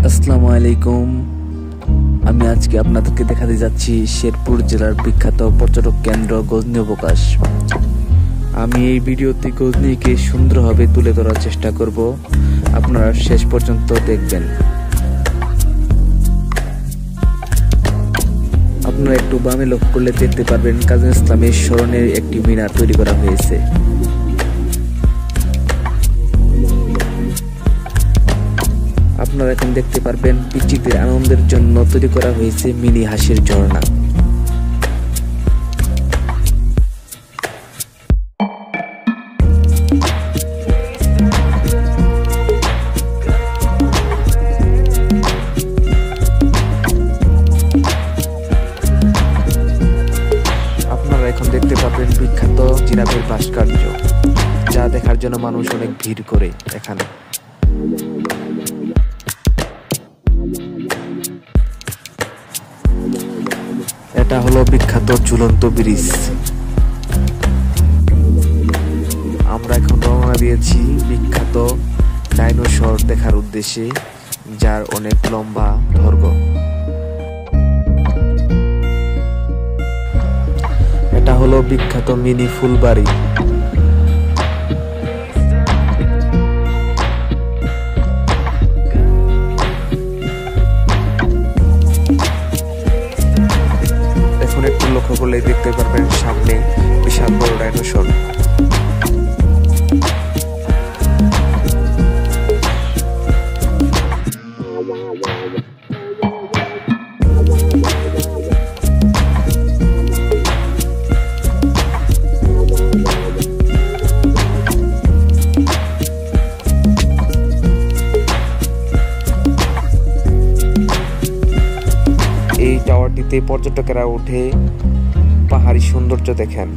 আসসালামু আলাইকুম। আমি আজকে আপনাদেরকে দেখাতে যাচ্ছি শেরপুর জেলার বিখ্যাত পর্যটক কেন্দ্র গজনী অবকাশ। আমি এই ভিডিওতে গজনীকে সুন্দরভাবে তুলে ধরার চেষ্টা করব, আপনারা শেষ পর্যন্ত দেখবেন। আপনারা একটু বামে লক্ষ্য করলে দেখতে পারবেন কাজী ইসলামের স্মরণে একটি মিনার তৈরি করা হয়েছে। আপনারা এখন দেখতে পারবেন পিচ্চিদের আনন্দের জন্য তৈরি করা হয়েছে মিনি হাসির ঝর্ণা। আপনারা এখন দেখতে পাবেন বিখ্যাত জিরাফের ভাস্কর্য, যা দেখার জন্য মানুষ অনেক ভিড় করে এখানে। এটা হলো বিখ্যাত ঝুলন্ত ব্রিজ। আমরা এখন রওনা দিয়েছি বিখ্যাত ডাইনোসর দেখার উদ্দেশ্যে, যার অনেক লম্বা দৈর্ঘ্য। এটা হলো বিখ্যাত মিনি ফুলবাড়ি। একটু লক্ষ্য করলে দেখতে পারবেন সামনে বিশাল বড় ডাইনোসর। এই টাওয়ারটিতে পর্যটকেরা উঠে পাহাড়ি সৌন্দর্য দেখেন।